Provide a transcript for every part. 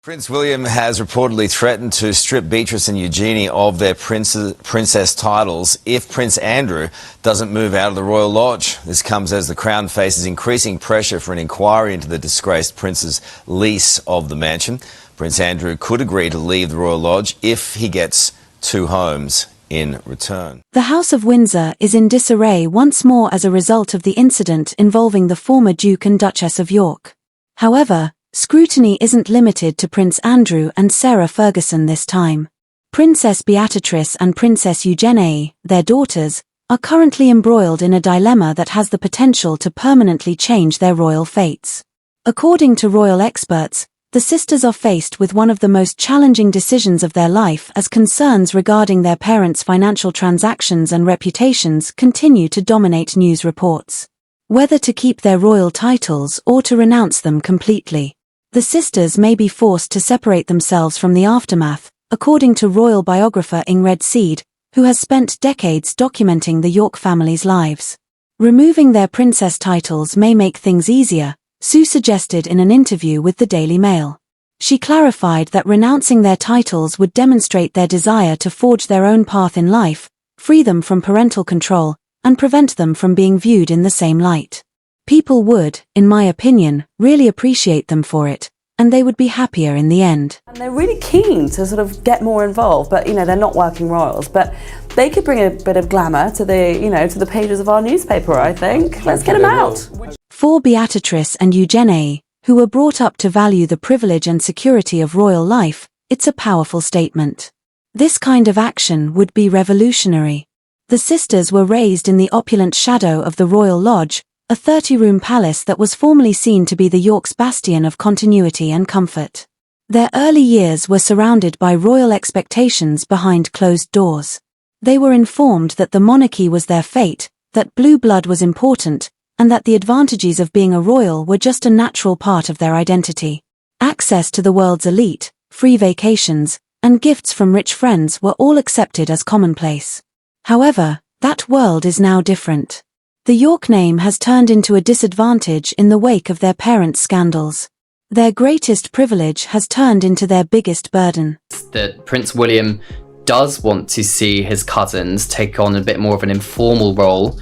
Prince William has reportedly threatened to strip Beatrice and Eugenie of their princess titles if Prince Andrew doesn't move out of the Royal Lodge. This comes as the Crown faces increasing pressure for an inquiry into the disgraced prince's lease of the mansion. Prince Andrew could agree to leave the Royal Lodge if he gets 2 homes in return. The House of Windsor is in disarray once more as a result of the incident involving the former Duke and Duchess of York. However, scrutiny isn't limited to Prince Andrew and Sarah Ferguson this time. Princess Beatrice and Princess Eugenie, their daughters, are currently embroiled in a dilemma that has the potential to permanently change their royal fates. According to royal experts, the sisters are faced with one of the most challenging decisions of their life as concerns regarding their parents' financial transactions and reputations continue to dominate news reports. Whether to keep their royal titles or to renounce them completely. The sisters may be forced to separate themselves from the aftermath, according to royal biographer Ingrid Seed, who has spent decades documenting the York family's lives. Removing their princess titles may make things easier, Sue suggested in an interview with the Daily Mail. She clarified that renouncing their titles would demonstrate their desire to forge their own path in life, free them from parental control, and prevent them from being viewed in the same light. People would, in my opinion, really appreciate them for it, and they would be happier in the end. And they're really keen to sort of get more involved, but they're not working royals, but they could bring a bit of glamour to the pages of our newspaper, I think. Let's get them out. For Beatrice and Eugenie, who were brought up to value the privilege and security of royal life, it's a powerful statement. This kind of action would be revolutionary. The sisters were raised in the opulent shadow of the Royal Lodge, a 30-room palace that was formerly seen to be the York's bastion of continuity and comfort. Their early years were surrounded by royal expectations behind closed doors. They were informed that the monarchy was their fate, that blue blood was important, and that the advantages of being a royal were just a natural part of their identity. Access to the world's elite, free vacations, and gifts from rich friends were all accepted as commonplace. However, that world is now different. The York name has turned into a disadvantage in the wake of their parents' scandals. Their greatest privilege has turned into their biggest burden. That Prince William does want to see his cousins take on a bit more of an informal role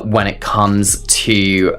when it comes to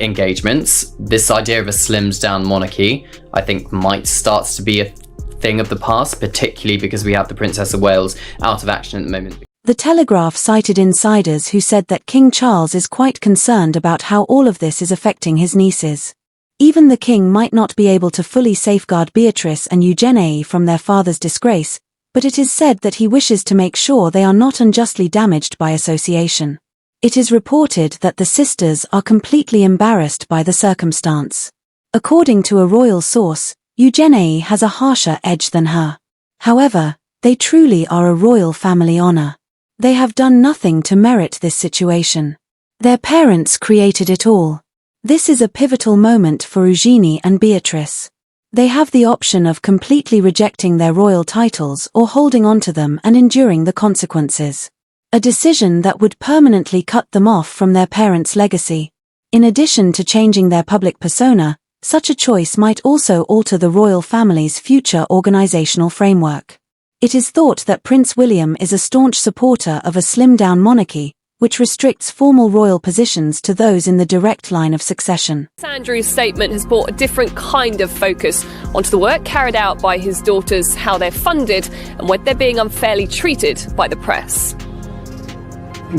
engagements. This idea of a slimmed down monarchy, I think, might start to be a thing of the past, particularly because we have the Princess of Wales out of action at the moment. The Telegraph cited insiders who said that King Charles is quite concerned about how all of this is affecting his nieces. Even the king might not be able to fully safeguard Beatrice and Eugenie from their father's disgrace, but it is said that he wishes to make sure they are not unjustly damaged by association. It is reported that the sisters are completely embarrassed by the circumstance. According to a royal source, Eugenie has a harsher edge than her. However, they truly are a royal family honor. They have done nothing to merit this situation. Their parents created it all. This is a pivotal moment for Eugenie and Beatrice. They have the option of completely rejecting their royal titles or holding on to them and enduring the consequences. A decision that would permanently cut them off from their parents' legacy. In addition to changing their public persona, such a choice might also alter the royal family's future organizational framework. It is thought that Prince William is a staunch supporter of a slimmed-down monarchy, which restricts formal royal positions to those in the direct line of succession. Andrew's statement has brought a different kind of focus onto the work carried out by his daughters, how they're funded, and whether they're being unfairly treated by the press.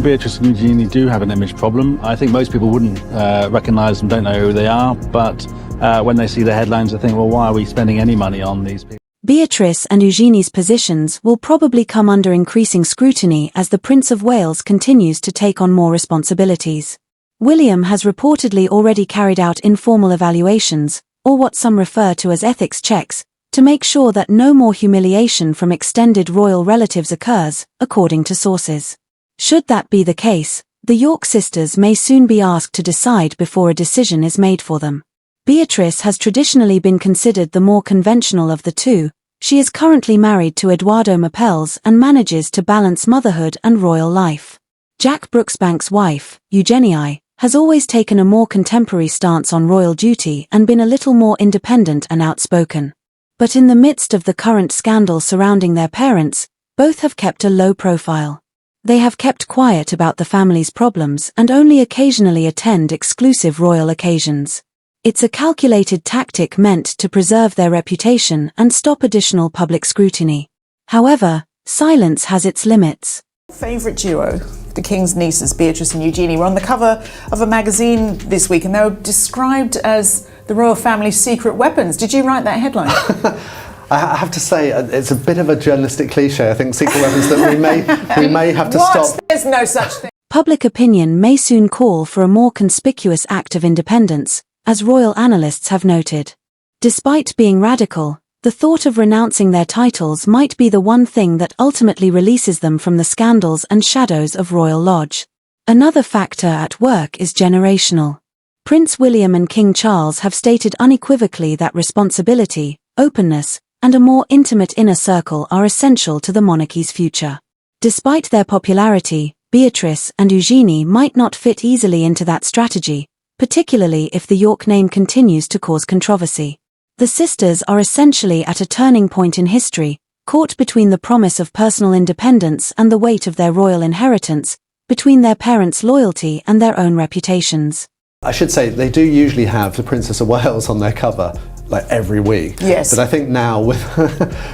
Beatrice and Eugenie do have an image problem. I think most people wouldn't recognise them, don't know who they are, but when they see the headlines they think, well, why are we spending any money on these people? Beatrice and Eugenie's positions will probably come under increasing scrutiny as the Prince of Wales continues to take on more responsibilities. William has reportedly already carried out informal evaluations, or what some refer to as ethics checks, to make sure that no more humiliation from extended royal relatives occurs, according to sources. Should that be the case, the York sisters may soon be asked to decide before a decision is made for them. Beatrice has traditionally been considered the more conventional of the two. She is currently married to Eduardo Maples and manages to balance motherhood and royal life. Jack Brooksbank's wife, Eugenie, has always taken a more contemporary stance on royal duty and been a little more independent and outspoken. But in the midst of the current scandal surrounding their parents, both have kept a low profile. They have kept quiet about the family's problems and only occasionally attend exclusive royal occasions. It's a calculated tactic meant to preserve their reputation and stop additional public scrutiny. However, silence has its limits. Favourite duo, the King's nieces, Beatrice and Eugenie, were on the cover of a magazine this week and they were described as the royal family's secret weapons. Did you write that headline? I have to say, it's a bit of a journalistic cliche. I think secret weapons that we may have to stop. There's no such thing. Public opinion may soon call for a more conspicuous act of independence, as royal analysts have noted. Despite being radical, the thought of renouncing their titles might be the one thing that ultimately releases them from the scandals and shadows of Royal Lodge. Another factor at work is generational. Prince William and King Charles have stated unequivocally that responsibility, openness, and a more intimate inner circle are essential to the monarchy's future. Despite their popularity, Beatrice and Eugenie might not fit easily into that strategy, particularly if the York name continues to cause controversy. The sisters are essentially at a turning point in history, caught between the promise of personal independence and the weight of their royal inheritance, between their parents' loyalty and their own reputations. I should say, they do usually have the Princess of Wales on their cover, like every week. Yes. But I think now with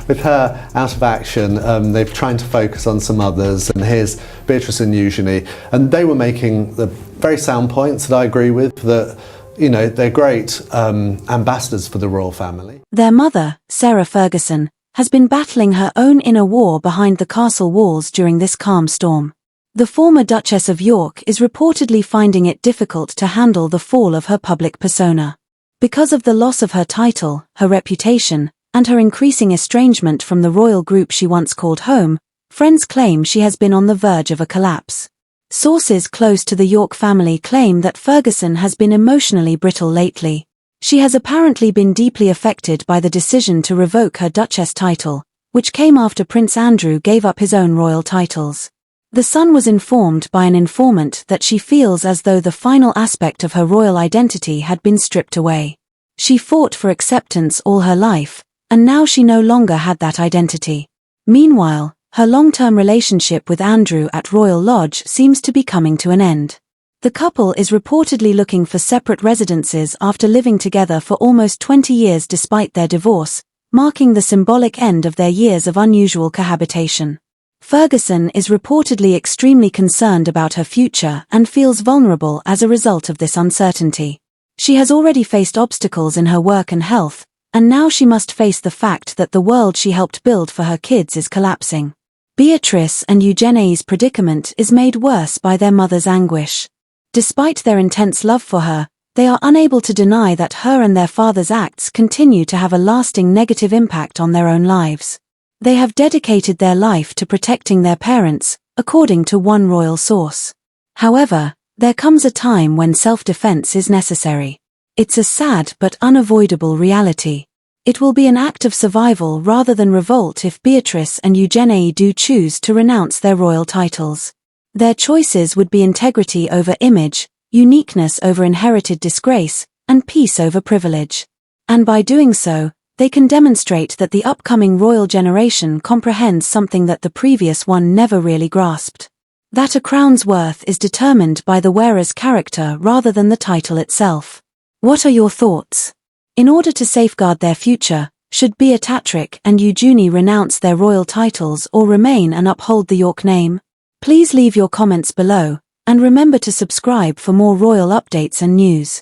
with her out of action, they're trying to focus on some others. And here's Beatrice and Eugenie, and they were making the very sound points that I agree with. That they're great ambassadors for the royal family. Their mother, Sarah Ferguson, has been battling her own inner war behind the castle walls during this calm storm. The former Duchess of York is reportedly finding it difficult to handle the fall of her public persona. Because of the loss of her title, her reputation, and her increasing estrangement from the royal group she once called home, friends claim she has been on the verge of a collapse. Sources close to the York family claim that Ferguson has been emotionally brittle lately. She has apparently been deeply affected by the decision to revoke her Duchess title, which came after Prince Andrew gave up his own royal titles. The Sun was informed by an informant that she feels as though the final aspect of her royal identity had been stripped away. She fought for acceptance all her life, and now she no longer had that identity. Meanwhile, her long-term relationship with Andrew at Royal Lodge seems to be coming to an end. The couple is reportedly looking for separate residences after living together for almost 20 years despite their divorce, marking the symbolic end of their years of unusual cohabitation. Ferguson is reportedly extremely concerned about her future and feels vulnerable as a result of this uncertainty. She has already faced obstacles in her work and health, and now she must face the fact that the world she helped build for her kids is collapsing. Beatrice and Eugenie's predicament is made worse by their mother's anguish. Despite their intense love for her, they are unable to deny that her and their father's acts continue to have a lasting negative impact on their own lives. They have dedicated their life to protecting their parents, according to one royal source. However, there comes a time when self-defense is necessary. It's a sad but unavoidable reality. It will be an act of survival rather than revolt if Beatrice and Eugenie do choose to renounce their royal titles. Their choices would be integrity over image, uniqueness over inherited disgrace, and peace over privilege. And by doing so, they can demonstrate that the upcoming royal generation comprehends something that the previous one never really grasped. That a crown's worth is determined by the wearer's character rather than the title itself. What are your thoughts? In order to safeguard their future, should Beatrice and Eugenie renounce their royal titles or remain and uphold the York name? Please leave your comments below, and remember to subscribe for more royal updates and news.